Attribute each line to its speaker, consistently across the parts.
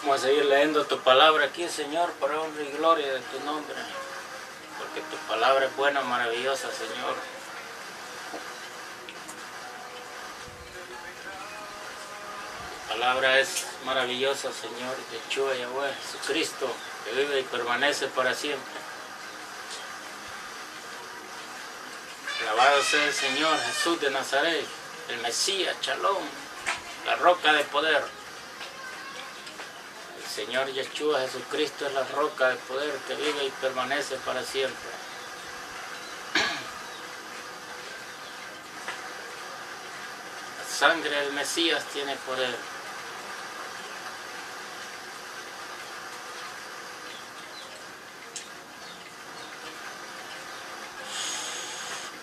Speaker 1: Vamos a seguir leyendo tu palabra aquí, Señor, para honra y gloria de tu nombre. Porque tu palabra es buena, maravillosa, Señor. Tu palabra es maravillosa, Señor, Yeshua, Yahweh, Jesucristo, que vive y permanece para siempre. Alabado sea el Señor Jesús de Nazaret, el Mesías, Shalom, la roca de poder. El Señor Yeshua Jesucristo es la roca de poder que vive y permanece para siempre. La sangre del Mesías tiene poder.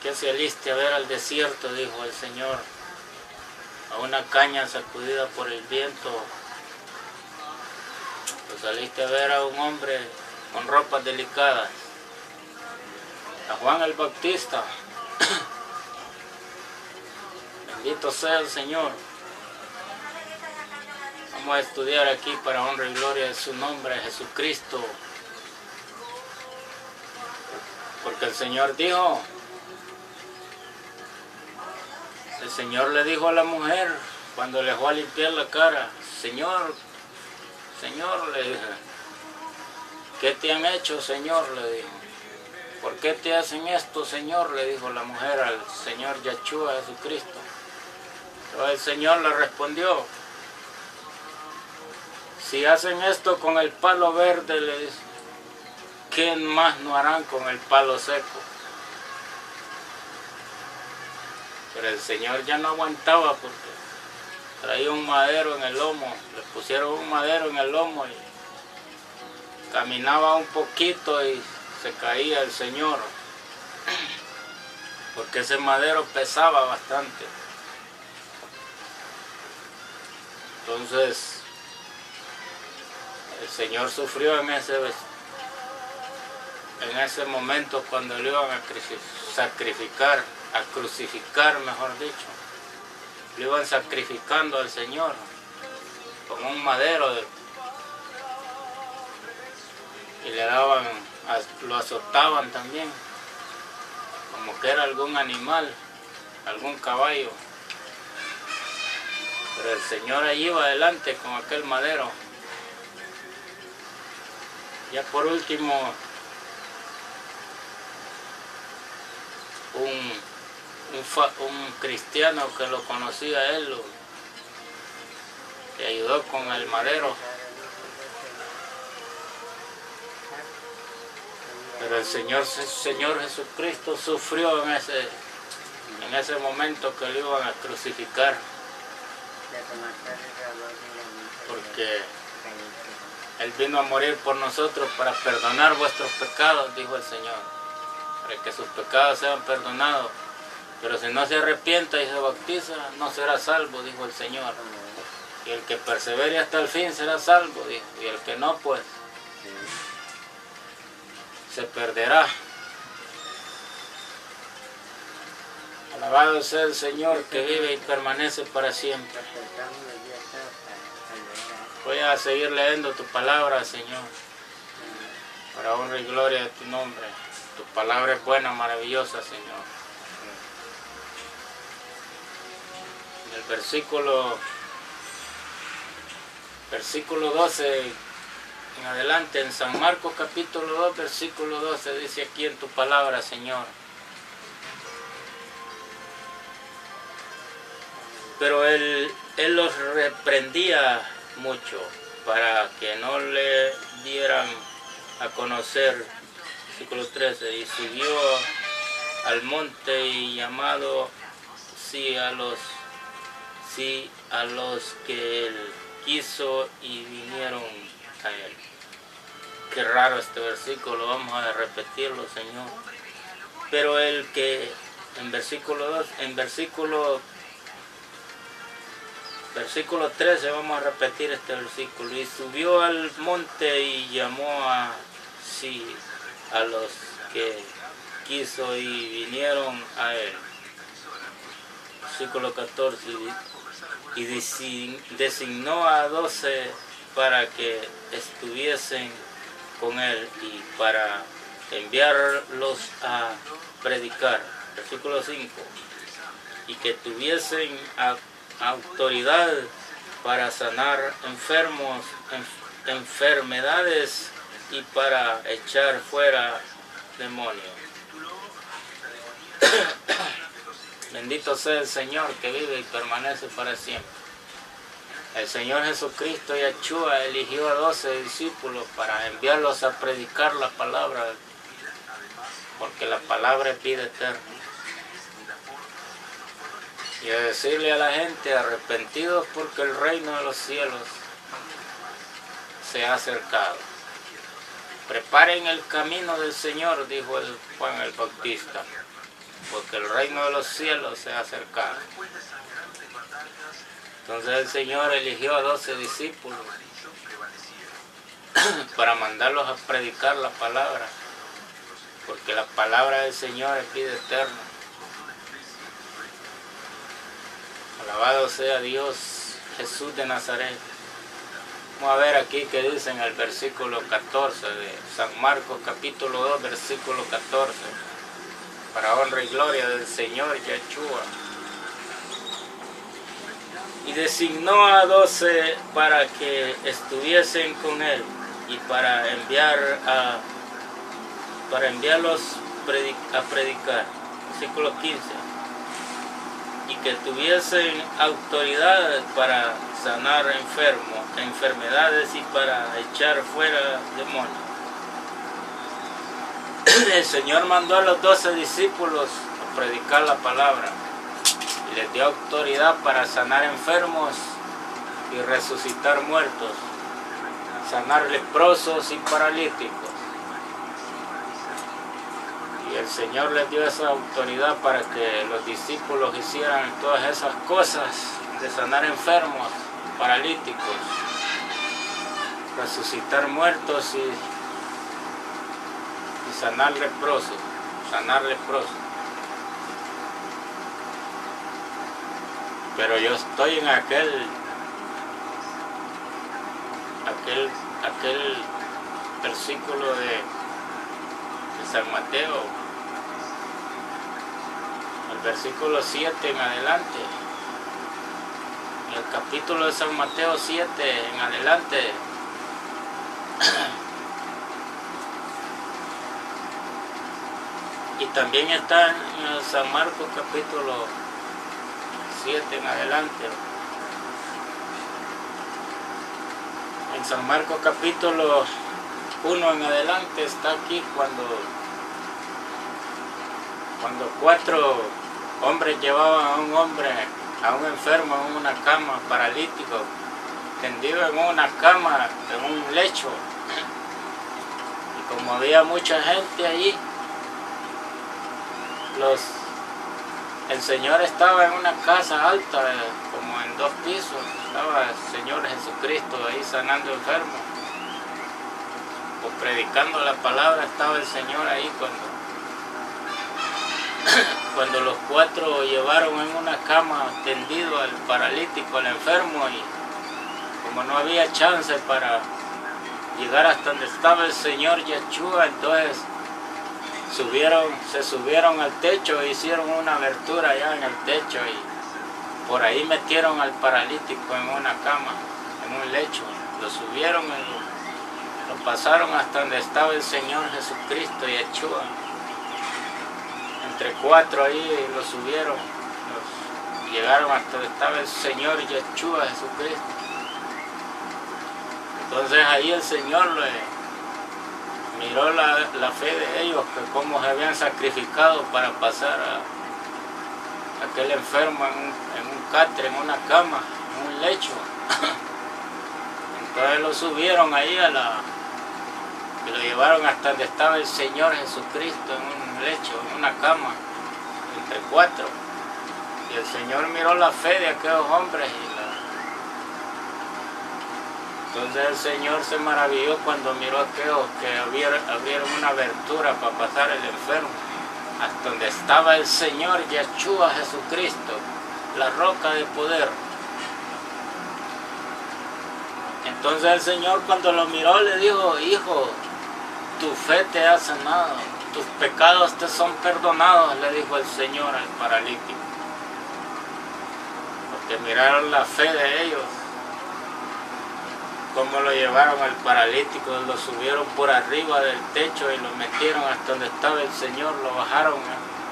Speaker 1: ¿Qué saliste a ver al desierto?, dijo el Señor, a una caña sacudida por el viento. Pues saliste a ver a un hombre con ropas delicadas, a Juan el Bautista. Bendito sea el Señor. Vamos a estudiar aquí para honra y gloria de su nombre, Jesucristo. Porque el Señor dijo, el Señor le dijo a la mujer cuando le fue a limpiar la cara, Señor, le dijo, ¿qué te han hecho, Señor?, le dijo. ¿Por qué te hacen esto, Señor?, le dijo la mujer al Señor Yeshua Jesucristo. Pero el Señor le respondió, si hacen esto con el palo verde, le dice, ¿qué más no harán con el palo seco? Pero el Señor ya no aguantaba porque traía un madero en el lomo, le pusieron un madero en el lomo y caminaba un poquito y se caía el Señor, porque ese madero pesaba bastante. Entonces, el Señor sufrió en ese momento cuando le iban a crucificar, mejor dicho. Le iban sacrificando al Señor con un madero y le daban, lo azotaban también, como que era algún animal, algún caballo. Pero el Señor allí iba adelante con aquel madero. Ya por último, un cristiano que lo conocía a él, le ayudó con el madero. Pero el Señor Jesucristo sufrió en ese momento que lo iban a crucificar. Porque Él vino a morir por nosotros para perdonar vuestros pecados, dijo el Señor, para que sus pecados sean perdonados. Pero si no se arrepienta y se bautiza, no será salvo, dijo el Señor. Y el que persevere hasta el fin será salvo, dijo. Y el que no, pues, se perderá. Alabado sea el Señor que vive y permanece para siempre. Voy a seguir leyendo tu palabra, Señor, para honra y gloria de tu nombre. Tu palabra es buena, maravillosa, Señor. En el versículo 12 en adelante, en San Marcos capítulo 2, versículo 12, dice aquí en tu palabra, Señor. Pero él los reprendía mucho para que no le dieran a conocer, versículo 13, y subió al monte y llamado a los que él quiso y vinieron a él. Qué raro este versículo, vamos a repetirlo, Señor. Pero el que en versículo 2, en versículo 13 vamos a repetir este versículo. Y subió al monte y llamó a los que quiso y vinieron a él. Versículo 14. Y designó a 12 para que estuviesen con él y para enviarlos a predicar. Versículo 5. Y que tuviesen autoridad para sanar enfermos, enfermedades y para echar fuera demonios. Bendito sea el Señor que vive y permanece para siempre. El Señor Jesucristo Yeshua eligió a 12 discípulos para enviarlos a predicar la palabra, porque la palabra es vida eterna. Y a decirle a la gente, arrepentidos porque el reino de los cielos se ha acercado. Preparen el camino del Señor, dijo el Juan el Bautista, porque el reino de los cielos se ha acercado. Entonces el Señor eligió a 12 discípulos para mandarlos a predicar la palabra, porque la palabra del Señor es vida eterna. Alabado sea Dios, Jesús de Nazaret. Vamos a ver aquí que dice en el versículo 14 de San Marcos capítulo 2, versículo 14. Para honra y gloria del Señor Yeshua. Y designó a 12 para que estuviesen con él y para enviarlos a predicar. Versículo 15. Y que tuviesen autoridad para sanar enfermos, enfermedades y para echar fuera demonios. El Señor mandó a los 12 discípulos a predicar la palabra y les dio autoridad para sanar enfermos y resucitar muertos, sanar leprosos y paralíticos. Y el Señor les dio esa autoridad para que los discípulos hicieran todas esas cosas de sanar enfermos, paralíticos, resucitar muertos y sanar leprosos, Pero yo estoy en aquel versículo de San Mateo, el versículo 7 en adelante. En el capítulo de San Mateo 7 en adelante. Y también está en San Marcos capítulo 7 en adelante. En San Marcos capítulo 1 en adelante está aquí cuando 4 hombres llevaban a un enfermo en una cama, paralítico, tendido en una cama, en un lecho. Y como había mucha gente allí, el Señor estaba en una casa alta, como en 2 pisos, estaba el Señor Jesucristo ahí sanando enfermos, o predicando la palabra. Estaba el Señor ahí cuando los 4 llevaron en una cama tendido al paralítico, al enfermo, y como no había chance para llegar hasta donde estaba el Señor Yeshua, entonces se subieron al techo e hicieron una abertura allá en el techo y por ahí metieron al paralítico en una cama, en un lecho. Lo subieron y lo pasaron hasta donde estaba el Señor Jesucristo Yeshua. Entre 4 ahí lo subieron, llegaron hasta donde estaba el Señor Yeshua Jesucristo. Entonces ahí el Señor miró la fe de ellos, que cómo se habían sacrificado para pasar a aquel enfermo en un catre, en una cama, en un lecho. Entonces lo subieron ahí y lo llevaron hasta donde estaba el Señor Jesucristo, en un lecho, en una cama, entre 4. Y el Señor miró la fe de aquellos hombres entonces el Señor se maravilló cuando miró a aquellos que abrieron una abertura para pasar el enfermo, hasta donde estaba el Señor Yeshua Jesucristo, la roca de poder. Entonces el Señor, cuando lo miró, le dijo: hijo, tu fe te ha sanado, tus pecados te son perdonados, le dijo el Señor al paralítico. Porque miraron la fe de ellos, cómo lo llevaron al paralítico, lo subieron por arriba del techo y lo metieron hasta donde estaba el Señor, lo bajaron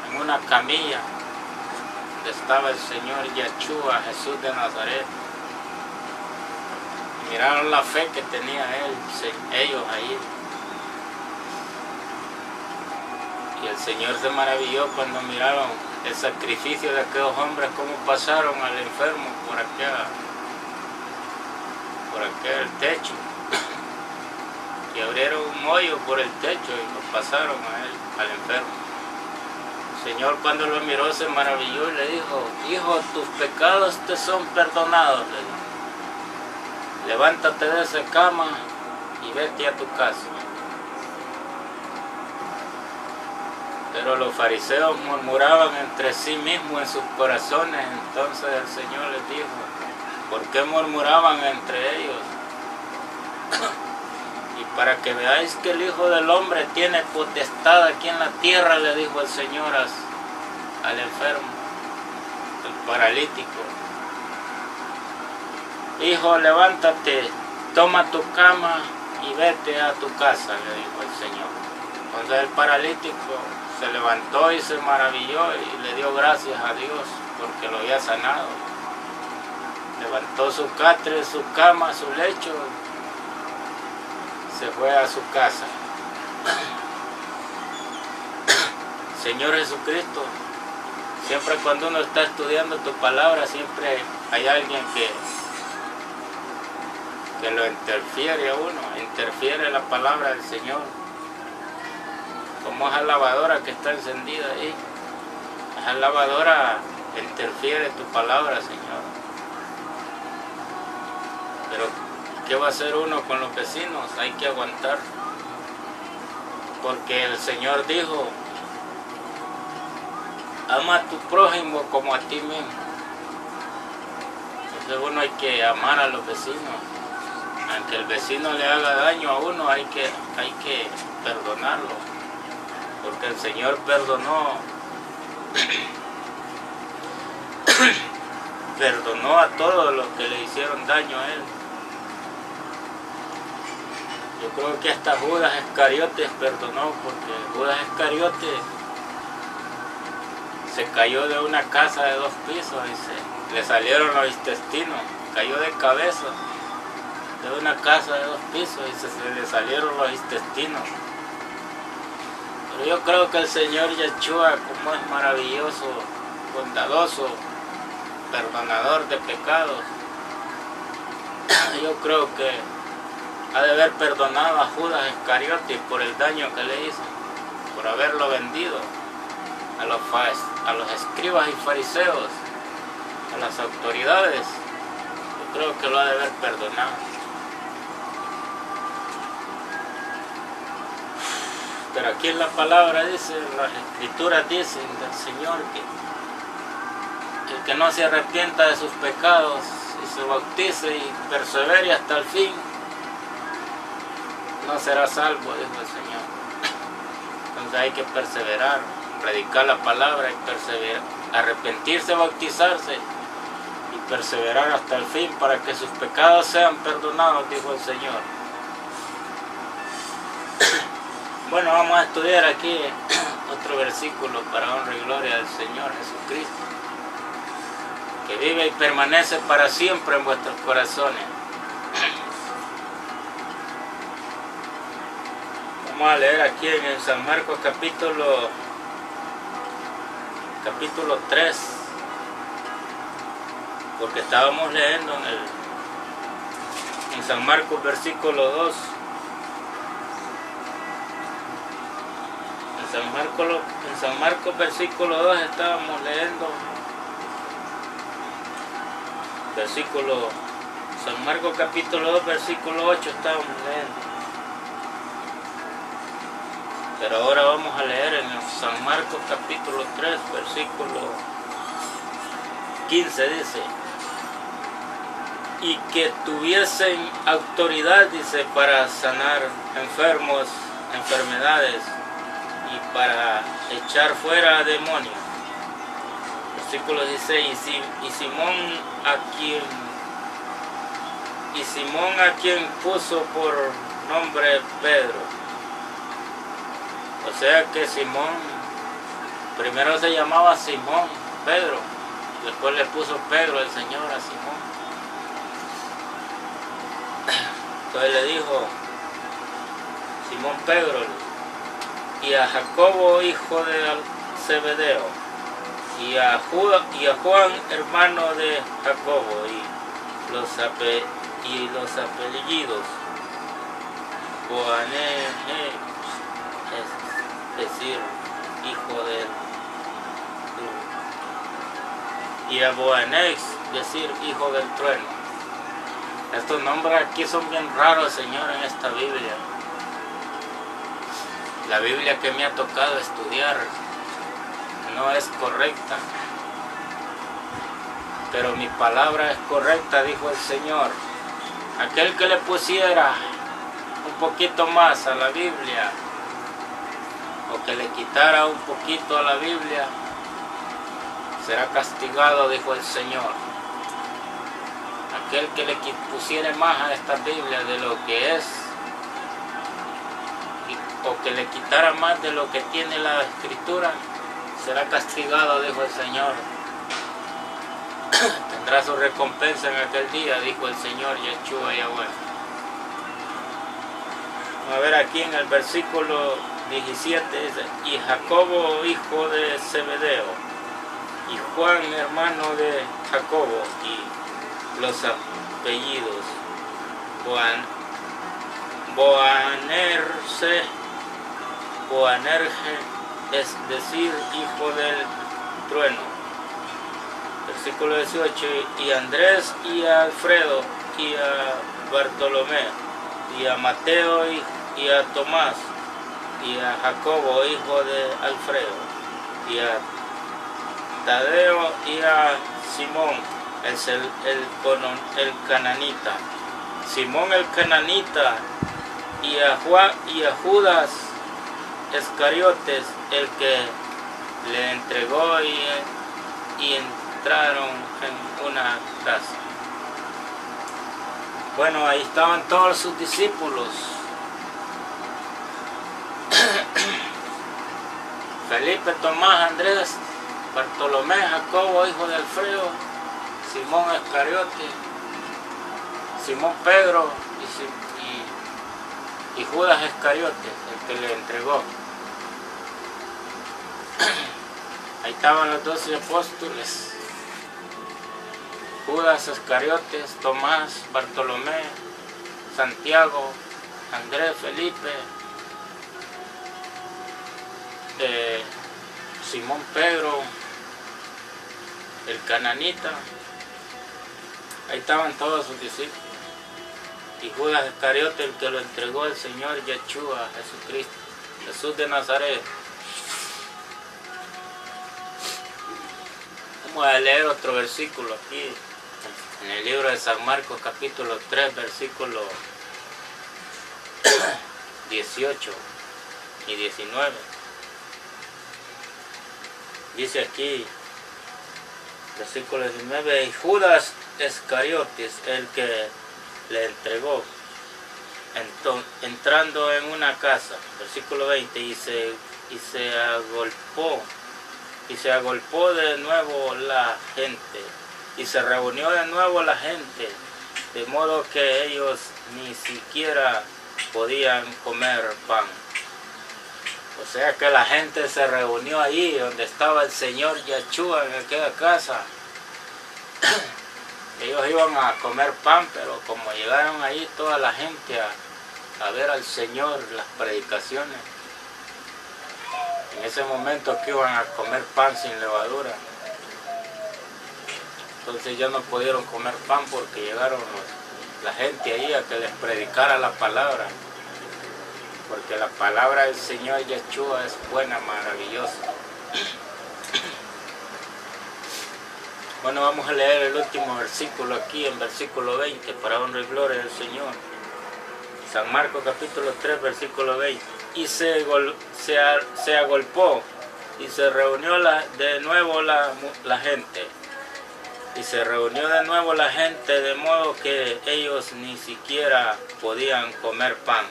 Speaker 1: en una camilla donde estaba el Señor Yeshua, Jesús de Nazaret. Miraron la fe que tenía ellos ahí. Y el Señor se maravilló cuando miraron el sacrificio de aquellos hombres, cómo pasaron al enfermo por aquel techo. Y abrieron un hoyo por el techo y lo pasaron a él, al enfermo. El Señor, cuando lo miró, se maravilló y le dijo: hijo, tus pecados te son perdonados, le dijo. Levántate de esa cama y vete a tu casa. Pero los fariseos murmuraban entre sí mismos en sus corazones. Entonces el Señor les dijo: ¿por qué murmuraban entre ellos? Y para que veáis que el Hijo del Hombre tiene potestad aquí en la tierra, le dijo el Señor al enfermo, al paralítico: hijo, levántate, toma tu cama y vete a tu casa, le dijo el Señor. Entonces el paralítico se levantó y se maravilló y le dio gracias a Dios porque lo había sanado. Levantó su catre, su cama, su lecho, se fue a su casa. Señor Jesucristo, siempre cuando uno está estudiando tu palabra, siempre hay alguien que lo interfiere a uno, interfiere la palabra del Señor. Como esa lavadora que está encendida ahí, esa lavadora interfiere tu palabra, Señor. Pero ¿qué va a hacer uno con los vecinos? Hay que aguantar, porque el Señor dijo: ama a tu prójimo como a ti mismo. Entonces uno hay que amar a los vecinos. Aunque el vecino le haga daño a uno, hay que perdonarlo, porque el Señor perdonó a todos los que le hicieron daño a él. Yo creo que hasta Judas Iscariote perdonó, porque Judas Iscariote se cayó de una casa de 2 pisos y le salieron los intestinos, cayó de cabeza de una casa de 2 pisos y se le salieron los intestinos. Pero yo creo que el Señor Yeshua, como es maravilloso, bondadoso, perdonador de pecados, yo creo que ha de haber perdonado a Judas Iscariote por el daño que le hizo, por haberlo vendido a los escribas y fariseos, a las autoridades. Yo creo que lo ha de haber perdonado. Pero aquí en la palabra dice, las escrituras dicen del Señor que el que no se arrepienta de sus pecados y se bautice y persevere hasta el fin, no será salvo, dijo el Señor. Entonces hay que perseverar, predicar la palabra y perseverar, arrepentirse, bautizarse y perseverar hasta el fin para que sus pecados sean perdonados, dijo el Señor. Bueno, vamos a estudiar aquí otro versículo para honra y gloria del Señor Jesucristo, que vive y permanece para siempre en vuestros corazones. Vamos a leer aquí en San Marcos capítulo 3, porque estábamos leyendo en San Marcos versículo 2. En San Marcos versículo 2 estábamos leyendo, San Marcos capítulo 2 versículo 8 estábamos leyendo. Pero ahora vamos a leer en San Marcos capítulo 3 versículo 15, dice: y que tuviesen autoridad, dice, para sanar enfermos, enfermedades y para echar fuera demonios. Versículo 16, y Simón a quien puso por nombre Pedro. O sea que Simón, primero se llamaba Simón Pedro, después le puso Pedro el Señor a Simón. Entonces le dijo Simón Pedro, y a Jacobo hijo de Zebedeo, y a Juan hermano de Jacobo, y los apellidos Boanerges, es decir, hijo del, y a Boanerges, es decir, hijo del trueno. Estos nombres aquí son bien raros, Señor, en esta Biblia. La Biblia que me ha tocado estudiar no es correcta, pero mi palabra es correcta, dijo el Señor. Aquel que le pusiera un poquito más a la Biblia, o que le quitara un poquito a la Biblia, será castigado, dijo el Señor. Aquel que le pusiera más a esta Biblia de lo que es, o que le quitara más de lo que tiene la Escritura, será castigado, dijo el Señor. Tendrá su recompensa en aquel día, dijo el Señor Yeshua Yahweh. Vamos a ver aquí en el versículo 17, dice, y Jacobo hijo de Zebedeo, y Juan hermano de Jacobo, y los apellidos Boanerges, es decir, hijo del trueno. Versículo 18, y Andrés, y a Alfredo, y a Bartolomé, y a Mateo, y a Tomás, y a Jacobo, hijo de Alfredo, y a Tadeo, y a Simón, el cananita, Simón el cananita, y a Judas Iscariotes, el que le entregó, y entraron en una casa. Bueno, ahí estaban todos sus discípulos. Felipe, Tomás, Andrés, Bartolomé, Jacobo, hijo de Alfredo, Simón Iscariote, Simón Pedro y Judas Iscariote, el que le entregó. Ahí estaban los 12 apóstoles: Judas Iscariotes, Tomás, Bartolomé, Santiago, Andrés, Felipe, Simón Pedro, el cananita. Ahí estaban todos sus discípulos. Y Judas Iscariote, el que lo entregó el Señor Yeshua, Jesucristo, Jesús de Nazaret. Vamos a leer otro versículo aquí, en el libro de San Marcos, capítulo 3, versículo 18 y 19. Dice aquí, versículo 19, y Judas Iscariotes, el que le entregó, entrando en una casa, versículo 20, y se agolpó de nuevo la gente, y se reunió de nuevo la gente, de modo que ellos ni siquiera podían comer pan. O sea que la gente se reunió allí donde estaba el Señor Yeshua, en aquella casa. Ellos iban a comer pan, pero como llegaron allí toda la gente a ver al Señor, las predicaciones, en ese momento que iban a comer pan sin levadura, entonces ya no pudieron comer pan porque llegaron la gente ahí a que les predicara la palabra, porque la palabra del Señor Yeshua es buena, maravillosa. Bueno, vamos a leer el último versículo aquí, en versículo 20, para honra y gloria del Señor. San Marcos capítulo 3, versículo 20. Y se agolpó y se reunió de nuevo la gente. Y se reunió de nuevo la gente, de modo que ellos ni siquiera podían comer pan.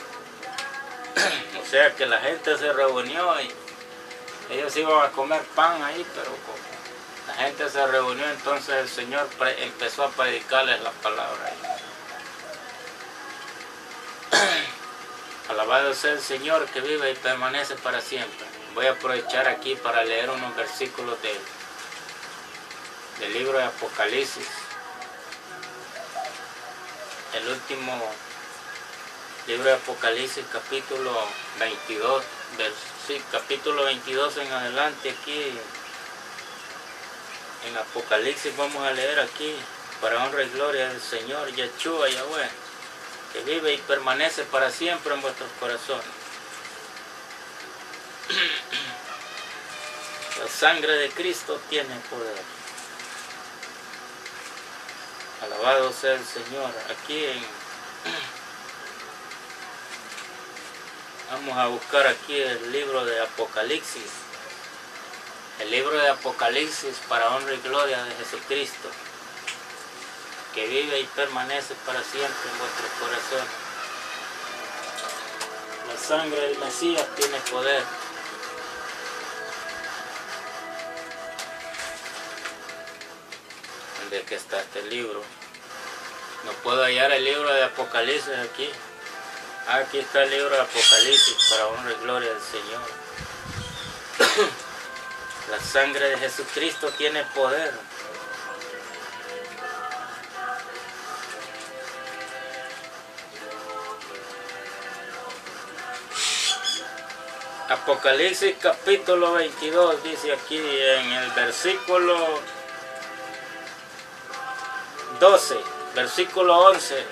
Speaker 1: O sea que la gente se reunió y ellos iban a comer pan ahí, pero como la gente se reunió, entonces el Señor empezó a predicarles la palabra. Alabado sea el Señor que vive y permanece para siempre. Voy a aprovechar aquí para leer unos versículos del libro de Apocalipsis. El último libro de Apocalipsis, capítulo 22, capítulo 22 en adelante aquí. En Apocalipsis vamos a leer aquí, para honra y gloria del Señor Yeshua Yahweh, que vive y permanece para siempre en vuestros corazones. La sangre de Cristo tiene poder. Alabado sea el Señor. Aquí vamos a buscar aquí el libro de Apocalipsis. El libro de Apocalipsis para honra y gloria de Jesucristo, que vive y permanece para siempre en vuestros corazones. La sangre del Mesías tiene poder. ¿Dónde que está este libro? No puedo hallar el libro de Apocalipsis aquí. Aquí está el libro de Apocalipsis para honra y gloria del Señor. La sangre de Jesucristo tiene poder. Apocalipsis capítulo 22 dice aquí en el versículo 12, versículo 11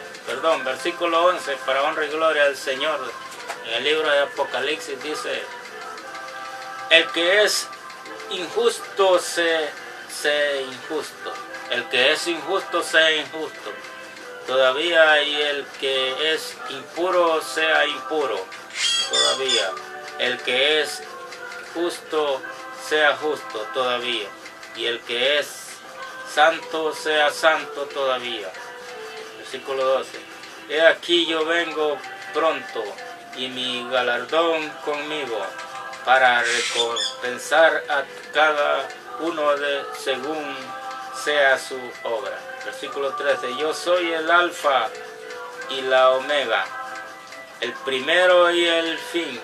Speaker 1: para honra y gloria del Señor. En el libro de Apocalipsis dice: el que es injusto sea injusto, el que es injusto sea injusto todavía, y el que es impuro sea impuro todavía, el que es justo sea justo todavía, y el que es santo sea santo todavía. Versículo 12. He aquí yo vengo pronto, y mi galardón conmigo, para recompensar a cada uno según sea su obra. Versículo 13. Yo soy el alfa y la omega, el primero y el fin,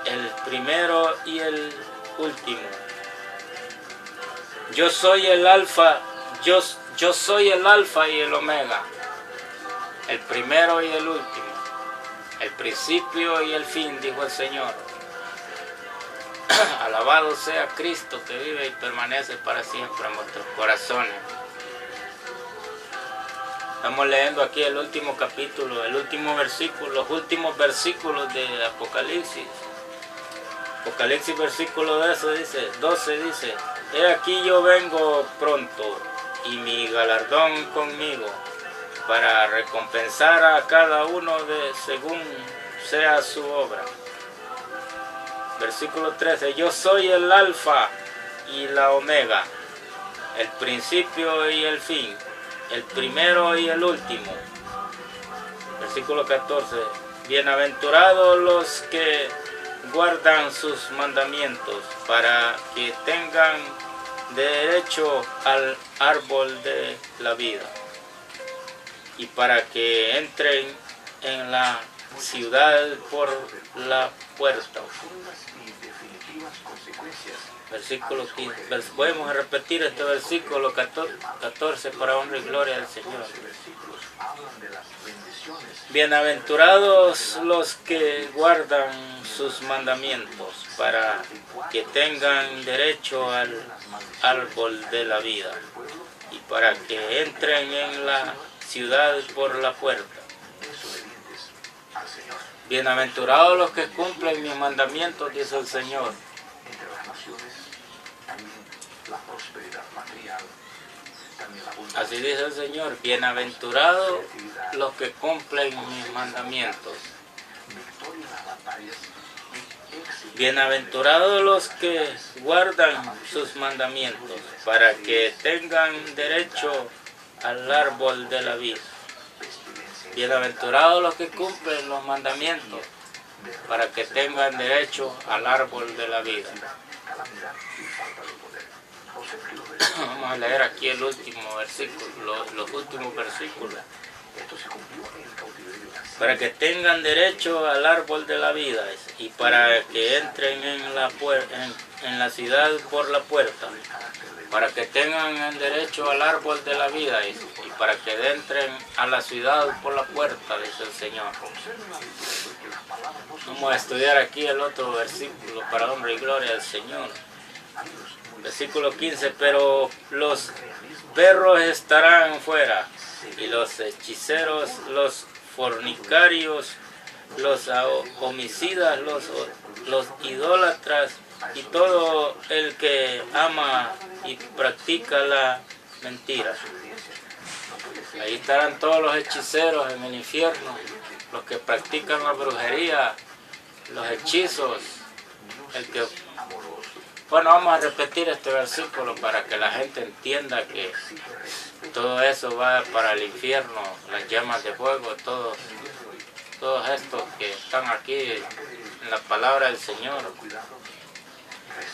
Speaker 1: el primero y el último. Yo soy el alfa, yo soy el alfa y el omega, el primero y el último, el principio y el fin, dijo el Señor. Alabado sea Cristo, que vive y permanece para siempre en vuestros corazones. Estamos leyendo aquí el último capítulo, el último versículo, los últimos versículos de Apocalipsis. Apocalipsis versículo 12 dice: he aquí yo vengo pronto, y mi galardón conmigo, para recompensar a cada uno según sea su obra. Versículo 13. Yo soy el alfa y la omega, el principio y el fin, el primero y el último. Versículo 14. Bienaventurados los que guardan sus mandamientos, para que tengan derecho al árbol de la vida, y para que entren en la ciudad por la puerta. Versículo 15. Podemos repetir este versículo 14 para honra y gloria del Señor. Bienaventurados los que guardan sus mandamientos, para que tengan derecho al árbol de la vida, y para que entren en la ciudad por la puerta. Bienaventurados los que cumplen mis mandamientos, dice el Señor. Así dice el Señor, bienaventurados los que cumplen mis mandamientos. Bienaventurados los que guardan sus mandamientos, para que tengan derecho al árbol de la vida. Bienaventurados los que cumplen los mandamientos, para que tengan derecho al árbol de la vida. Vamos a leer aquí el último versículo, los últimos versículos. Para que tengan derecho al árbol de la vida y para que entren en la ciudad por la puerta. Para que tengan el derecho al árbol de la vida y para que entren a la ciudad por la puerta, dice el Señor. Vamos a estudiar aquí el otro versículo para honra y gloria al Señor. Versículo 15, pero los perros estarán fuera, y los hechiceros, los fornicarios, los homicidas, los idólatras, y todo el que ama y practica la mentira. Ahí estarán todos los hechiceros en el infierno, los que practican la brujería, los hechizos, Bueno, vamos a repetir este versículo para que la gente entienda que todo eso va para el infierno, las llamas de fuego, todos estos que están aquí en la palabra del Señor.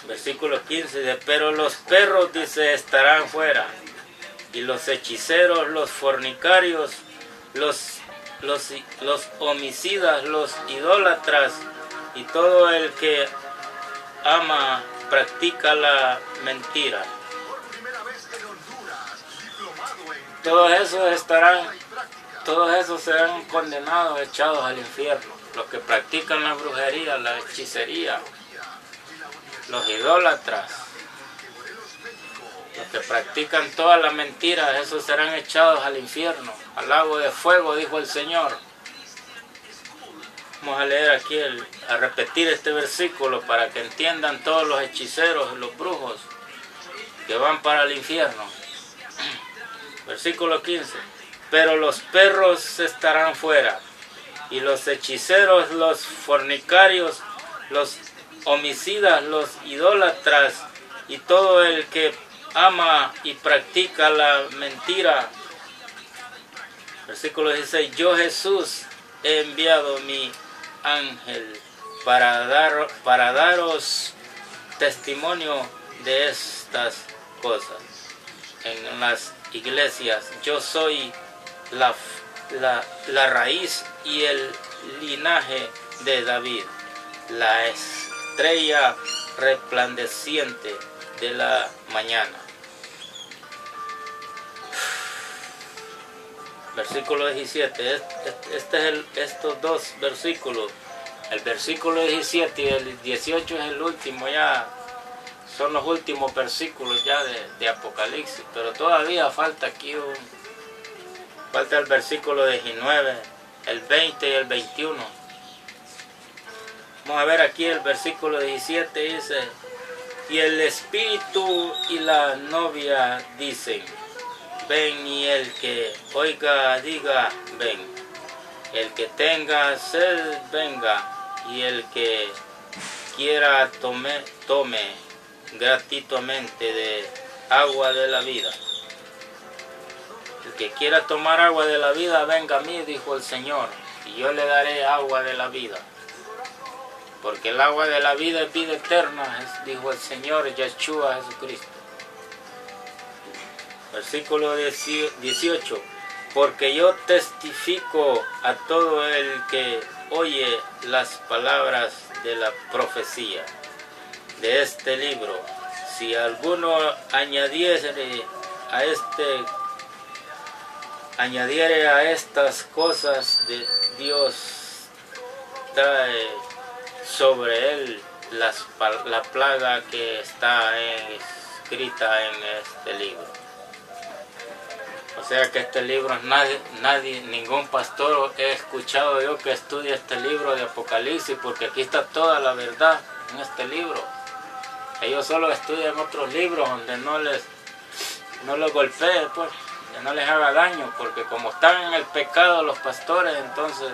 Speaker 1: Versículo 15 dice, pero los perros, dice, estarán fuera, y los hechiceros, los fornicarios, los homicidas, los idólatras, y todo el que ama practica la mentira. Todos esos serán condenados, echados al infierno. Los que practican la brujería, la hechicería, los idólatras, los que practican todas las mentiras, esos serán echados al infierno, al lago de fuego, dijo el Señor. Vamos a leer aquí, a repetir este versículo para que entiendan todos los hechiceros, los brujos que van para el infierno. Versículo 15. Pero los perros estarán fuera, y los hechiceros, los fornicarios, los homicidas, los idólatras, y todo el que ama y practica la mentira. Versículo 16. Yo, Jesús, he enviado mi ángel para daros testimonio de estas cosas en las iglesias. Yo soy la raíz y el linaje de David, la estrella resplandeciente de la mañana. Versículo 17, estos dos versículos, el versículo 17 y el 18 es el último ya, son los últimos versículos ya de Apocalipsis, pero todavía falta aquí falta el versículo 19, el 20 y el 21. Vamos a ver aquí el versículo 17, dice, y el espíritu y la novia dicen, ven, y el que oiga diga, ven. El que tenga sed, venga, y el que quiera tome gratuitamente de agua de la vida. El que quiera tomar agua de la vida, venga a mí, dijo el Señor, y yo le daré agua de la vida. Porque el agua de la vida es vida eterna, dijo el Señor Yeshua Jesucristo. Versículo 18. Porque yo testifico a todo el que oye las palabras de la profecía de este libro. Si alguno añadiere a estas cosas, de Dios trae sobre él la plaga que está escrita en este libro. O sea que este libro ningún pastor he escuchado yo que estudie este libro de Apocalipsis, porque aquí está toda la verdad en este libro. Ellos solo estudian otros libros donde no les golpee, pues, que no les haga daño, porque como están en el pecado los pastores, entonces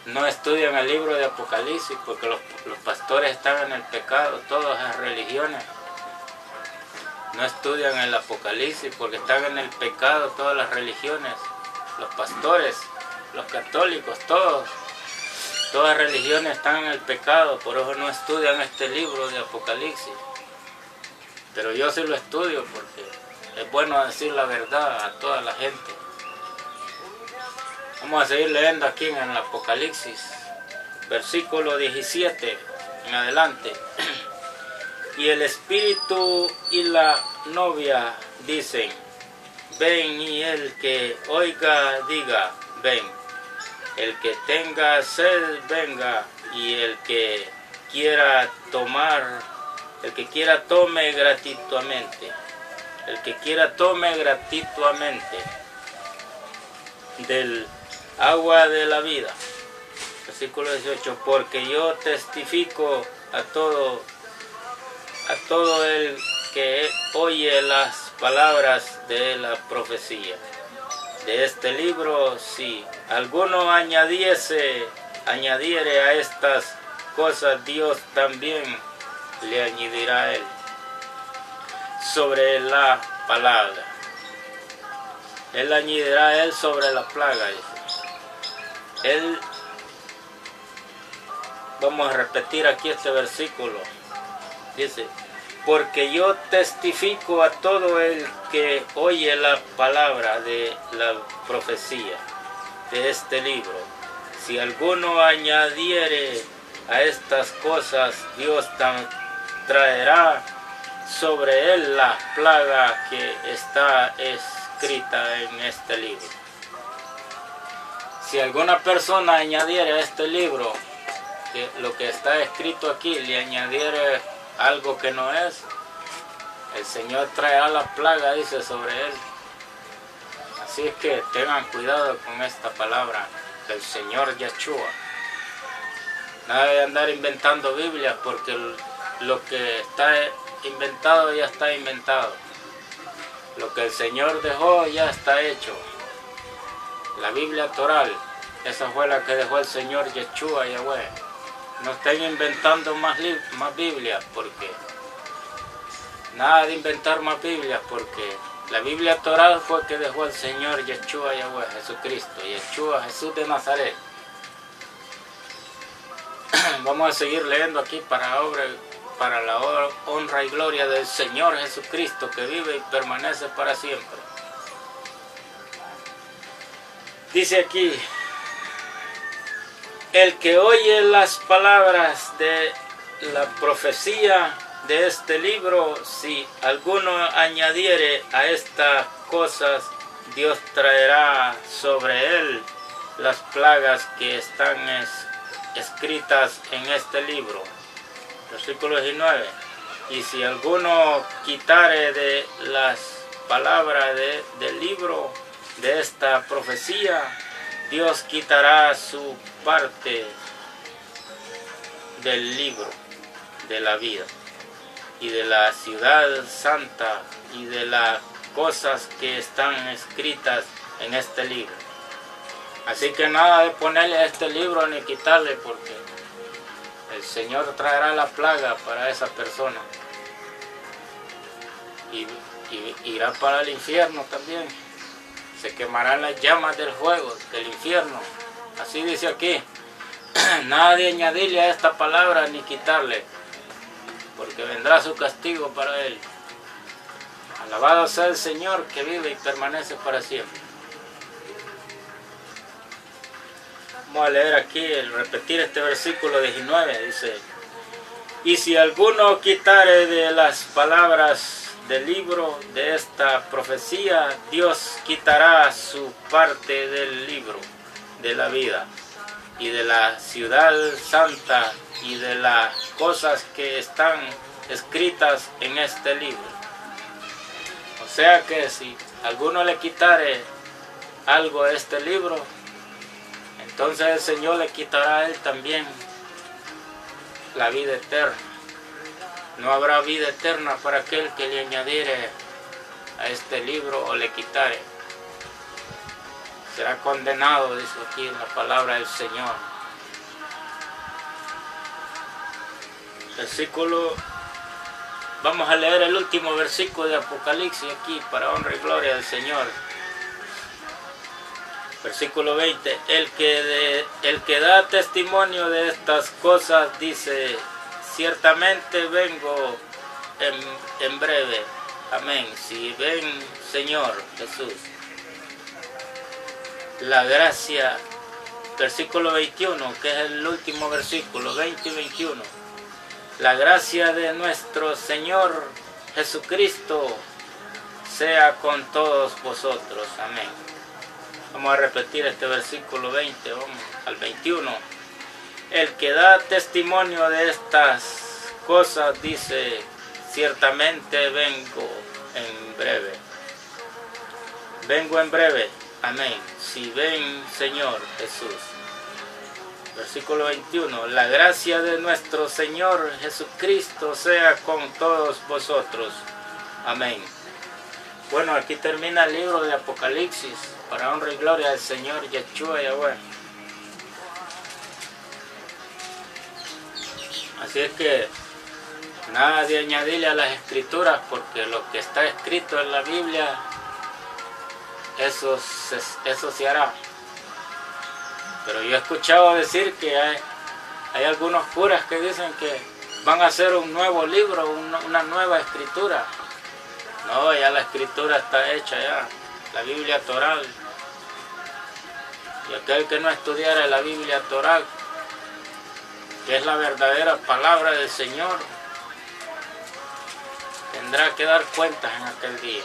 Speaker 1: no estudian el libro de Apocalipsis, porque los pastores están en el pecado, todas las religiones no estudian el Apocalipsis porque están en el pecado, todas las religiones, los pastores, los católicos, todas las religiones están en el pecado, por eso no estudian este libro de Apocalipsis. Pero yo sí lo estudio porque es bueno decir la verdad a toda la gente. Vamos a seguir leyendo aquí en el Apocalipsis, versículo 17 en adelante. Y el Espíritu y la novia dicen, ven, y el que oiga diga, ven. El que tenga sed venga, y el que quiera tome gratuitamente. El que quiera tome gratuitamente del agua de la vida. Versículo 18, porque yo testifico a todo el que oye las palabras de la profecía de este libro, si alguno añadiere a estas cosas, Dios también le añadirá a él sobre la palabra. Él añadirá a él sobre la plaga. Él, vamos a repetir aquí este versículo. Dice, porque yo testifico a todo el que oye la palabra de la profecía de este libro. Si alguno añadiere a estas cosas, Dios traerá sobre él la plaga que está escrita en este libro. Si alguna persona añadiere a este libro, que lo que está escrito aquí, le añadiere algo que no es, el Señor traerá la plaga, dice, sobre él. Así es que tengan cuidado con esta palabra del Señor Yeshua. Nada de andar inventando Biblias, porque lo que está inventado ya está inventado. Lo que el Señor dejó ya está hecho. La Biblia toral, esa fue la que dejó el Señor Yeshua Yahweh. No estén inventando más Biblias, porque nada de inventar más Biblias, porque la Biblia toral fue que dejó el Señor Yeshua Yahweh, Jesucristo, Yeshua, Jesús de Nazaret. Vamos a seguir leyendo aquí para la honra y gloria del Señor Jesucristo, que vive y permanece para siempre. Dice aquí, el que oye las palabras de la profecía de este libro, si alguno añadiere a estas cosas, Dios traerá sobre él las plagas que están escritas en este libro. Versículo 19. Y si alguno quitare de las palabras del libro de esta profecía, Dios quitará su parte del libro de la vida y de la ciudad santa y de las cosas que están escritas en este libro. Así que nada de ponerle a este libro ni quitarle, porque el Señor traerá la plaga para esa persona y irá para el infierno también. Se quemarán las llamas del fuego del infierno. Así dice aquí. Nada de añadirle a esta palabra ni quitarle, porque vendrá su castigo para él. Alabado sea el Señor, que vive y permanece para siempre. Vamos a leer aquí, repetir este versículo 19. Dice, y si alguno quitare de las palabras del libro de esta profecía, Dios quitará su parte del libro de la vida y de la ciudad santa y de las cosas que están escritas en este libro. O sea que si alguno le quitare algo de este libro, entonces el Señor le quitará a él también la vida eterna. no habrá vida eterna para aquel que le añadiere a este libro o le quitare. Será condenado, dice aquí en la palabra del Señor. Vamos a leer el último versículo de Apocalipsis aquí para honra y gloria del Señor. Versículo 20. El que da testimonio de estas cosas dice: ciertamente vengo en breve. Amén. Si ven, Señor Jesús. La gracia, versículo 21, que es el último versículo, 20 y 21. La gracia de nuestro Señor Jesucristo sea con todos vosotros. Amén. Vamos a repetir este versículo 20, vamos al 21. El que da testimonio de estas cosas dice: ciertamente vengo en breve. Vengo en breve. Amén. Si ven, Señor Jesús. Versículo 21. La gracia de nuestro Señor Jesucristo sea con todos vosotros. Amén. Bueno, aquí termina el libro de Apocalipsis, para honra y gloria del Señor Yeshua Yahweh. Así es que nada de añadirle a las escrituras, porque lo que está escrito en la Biblia, eso se hará. Pero yo he escuchado decir que hay algunos curas que dicen que van a hacer un nuevo libro, una nueva escritura. No, ya la escritura está hecha ya, la Biblia Toral. Y aquel que no estudiara la Biblia Toral, que es la verdadera palabra del Señor, tendrá que dar cuentas en aquel día.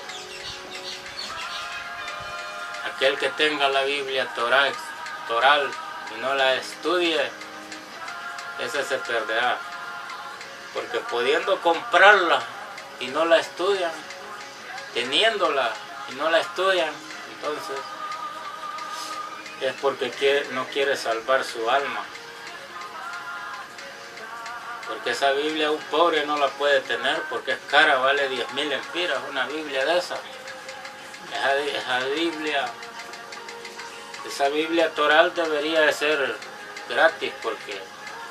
Speaker 1: Aquel que tenga la Biblia Toral y no la estudie, ese se perderá. Porque pudiendo comprarla y no la estudian, teniéndola y no la estudian, entonces es porque no quiere salvar su alma. Porque esa Biblia un pobre no la puede tener, porque es cara, vale 10,000 lempiras una Biblia de esa. Esa Biblia Toral debería de ser gratis, porque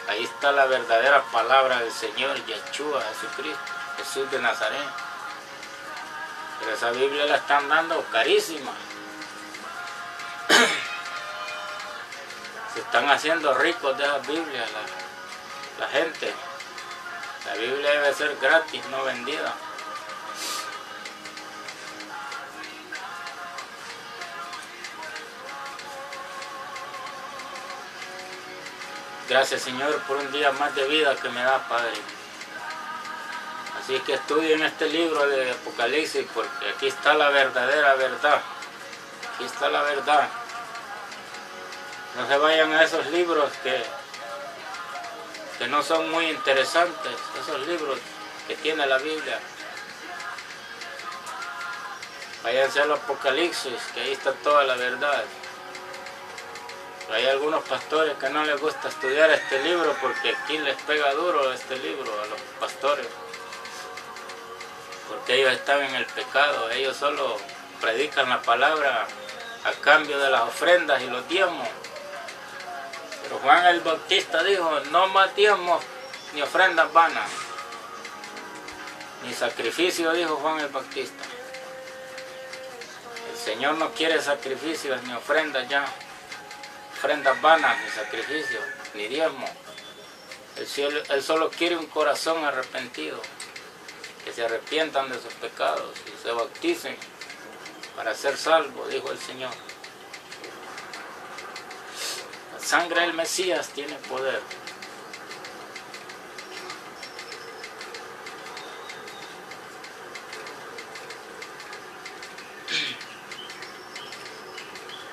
Speaker 1: ahí está la verdadera palabra del Señor Yeshua, Jesucristo, Jesús de Nazaret. Pero esa Biblia la están dando carísima. Se están haciendo ricos de esas Biblias la gente. La Biblia debe ser gratis, no vendida. Gracias, Señor, por un día más de vida que me da, Padre. Así que estudien este libro de Apocalipsis, porque aquí está la verdadera verdad. Aquí está la verdad. No se vayan a esos libros que no son muy interesantes, esos libros que tiene la Biblia. Váyanse al Apocalipsis, que ahí está toda la verdad. Hay algunos pastores que no les gusta estudiar este libro porque aquí les pega duro este libro a los pastores. Porque ellos están en el pecado, ellos solo predican la palabra a cambio de las ofrendas y los diezmos. Pero Juan el Bautista dijo: no más diezmos ni ofrendas vanas, ni sacrificio, dijo Juan el Bautista. El Señor no quiere sacrificios ni ofrendas ya. Ofrendas vanas, ni sacrificios, ni diezmo. Él solo quiere un corazón arrepentido, que se arrepientan de sus pecados y se bauticen para ser salvos, dijo el Señor. La sangre del Mesías tiene poder.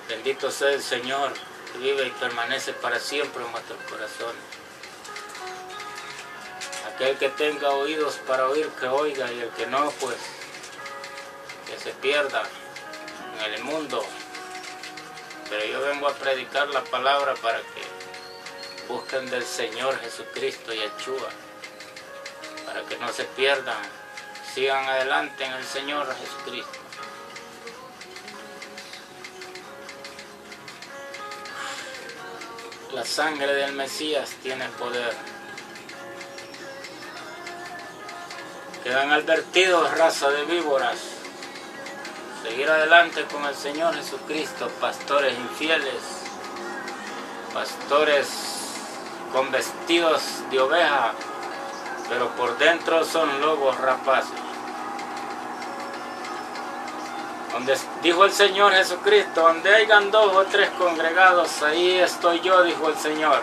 Speaker 1: Bendito sea el Señor, que vive y permanece para siempre en vuestros corazones. Aquel que tenga oídos para oír, que oiga, y el que no, pues, que se pierda en el mundo. Pero yo vengo a predicar la palabra para que busquen del Señor Jesucristo Yeshua, para que no se pierdan, sigan adelante en el Señor Jesucristo. La sangre del Mesías tiene poder. Quedan advertidos, raza de víboras, seguir adelante con el Señor Jesucristo, pastores infieles, pastores con vestidos de oveja, pero por dentro son lobos rapaces. Donde dijo el Señor Jesucristo, donde hayan 2 o 3 congregados, ahí estoy yo, dijo el Señor.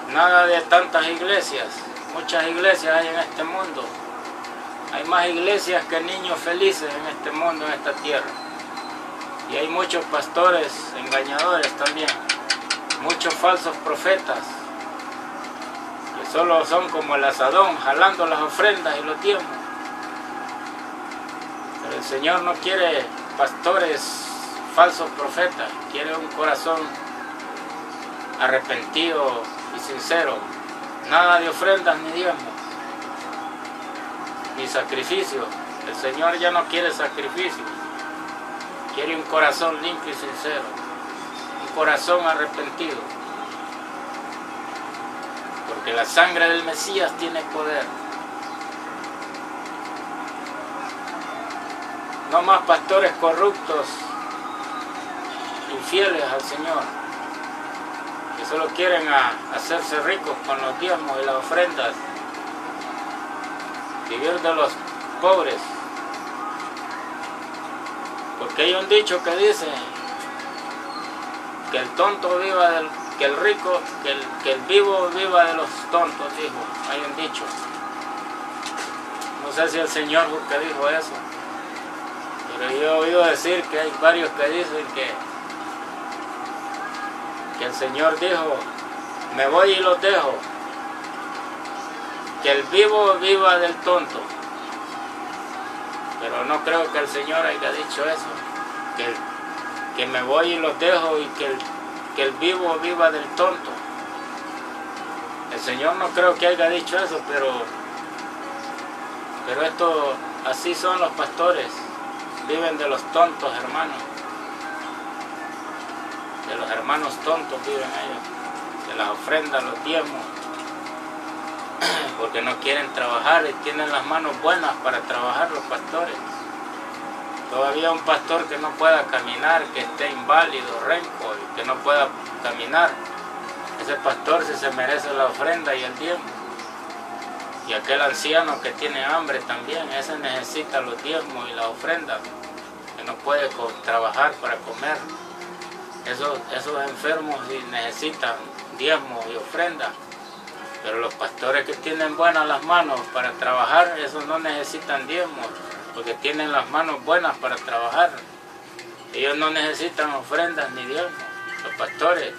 Speaker 1: Nada de tantas iglesias, muchas iglesias hay en este mundo. Hay más iglesias que niños felices en este mundo, en esta tierra. Y hay muchos pastores engañadores también, muchos falsos profetas, que solo son como el asadón, jalando las ofrendas y los diezmos. Pero el Señor no quiere pastores falsos profetas, quiere un corazón arrepentido y sincero. Nada de ofrendas ni diezmos, ni sacrificios. El Señor ya no quiere sacrificios, quiere un corazón limpio y sincero, un corazón arrepentido. Porque la sangre del Mesías tiene poder. No más pastores corruptos, infieles al Señor, que solo quieren hacerse ricos con los diezmos y las ofrendas, vivir de los pobres. Porque hay un dicho que dice que el tonto viva del, que el rico, que el vivo viva de los tontos, dijo. Hay un dicho. No sé si el Señor que dijo eso, pero yo he oído decir que hay varios que dicen que el Señor dijo, me voy y los dejo, que el vivo viva del tonto. Pero no creo que el Señor haya dicho eso, que me voy y los dejo y que el vivo viva del tonto. El Señor no creo que haya dicho eso, pero esto, así son los pastores, viven de los tontos hermanos, de los hermanos tontos viven ellos, de las ofrendas, los diezmos, porque no quieren trabajar y tienen las manos buenas para trabajar los pastores. Todavía un pastor que no pueda caminar, que esté inválido, renco, y que no pueda caminar, ese pastor sí se merece la ofrenda y el diezmo. Y aquel anciano que tiene hambre también, ese necesita los diezmos y la ofrenda, que no puede trabajar para comer. Esos enfermos sí necesitan diezmos y ofrenda. Pero los pastores que tienen buenas las manos para trabajar, esos no necesitan diezmos, porque tienen las manos buenas para trabajar. Ellos no necesitan ofrendas ni diezmos, los pastores.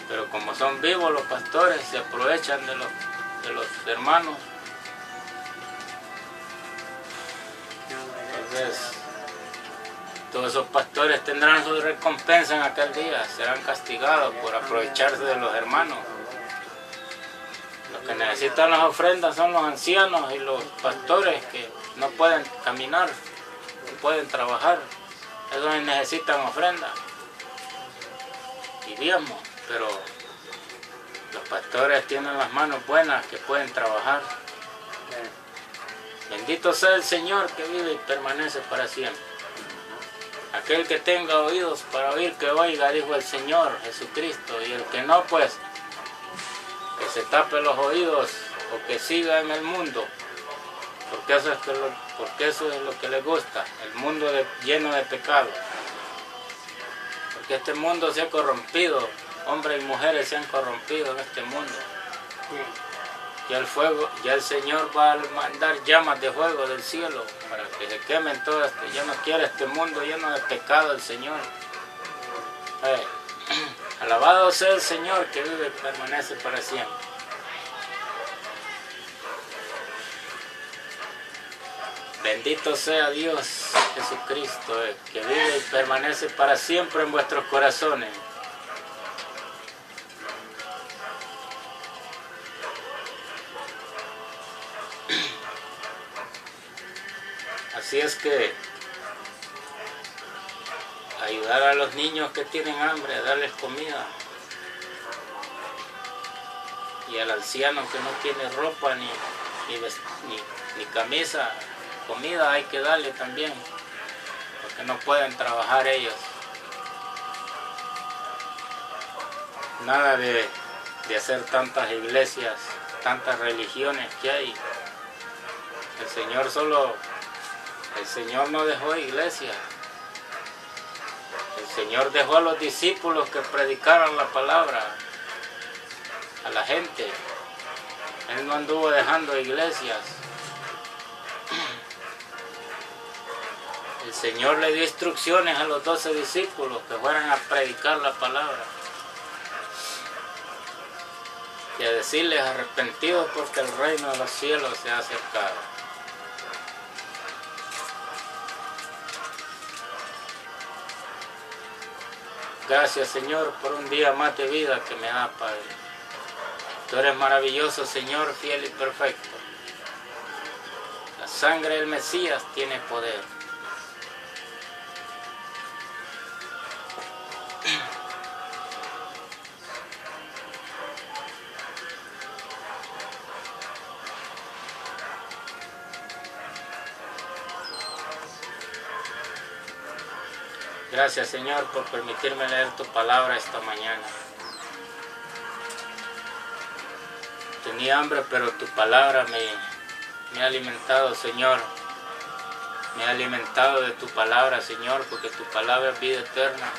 Speaker 1: Pero como son vivos los pastores, se aprovechan de los hermanos. Entonces, todos esos pastores tendrán su recompensa en aquel día, serán castigados por aprovecharse de los hermanos. Los que necesitan las ofrendas son los ancianos y los pastores que no pueden caminar, no pueden trabajar. Esos necesitan ofrendas y diezmos, pero los pastores tienen las manos buenas que pueden trabajar. Bendito sea el Señor que vive y permanece para siempre. Aquel que tenga oídos para oír, que oiga, dijo el Señor Jesucristo, y el que no, pues, que se tape los oídos o que siga en el mundo, porque eso es lo que le gusta, el mundo lleno de pecado. Porque este mundo se ha corrompido, hombres y mujeres se han corrompido en este mundo. Ya el Señor va a mandar llamas de fuego del cielo para que se quemen todas. Ya no quiere este mundo lleno de pecado el Señor. Alabado sea el Señor que vive y permanece para siempre. Bendito sea Dios Jesucristo, que vive y permanece para siempre en vuestros corazones. Así es que ayudar a los niños que tienen hambre, a darles comida. Y al anciano que no tiene ropa ni camisa, comida hay que darle también, porque no pueden trabajar ellos. Nada de hacer tantas iglesias, tantas religiones que hay. El Señor no dejó iglesia. El Señor dejó a los discípulos que predicaran la palabra a la gente. Él no anduvo dejando iglesias. El Señor le dio instrucciones a los 12 discípulos que fueran a predicar la palabra y a decirles arrepentidos porque el reino de los cielos se ha acercado. Gracias, Señor, por un día más de vida que me da, Padre. Tú eres maravilloso, Señor, fiel y perfecto. La sangre del Mesías tiene poder. Gracias, Señor, por permitirme leer tu palabra esta mañana. Tenía hambre, pero tu palabra me ha alimentado, Señor. Me ha alimentado de tu palabra, Señor, porque tu palabra es vida eterna.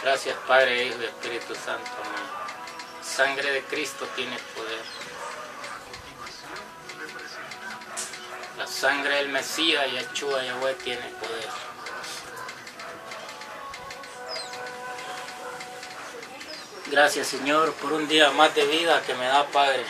Speaker 1: Gracias, Padre, Hijo y Espíritu Santo, amén. La sangre de Cristo tiene poder. La sangre del Mesías, Yeshua, Yahweh, tiene poder. Gracias, Señor, por un día más de vida que me da, Padre.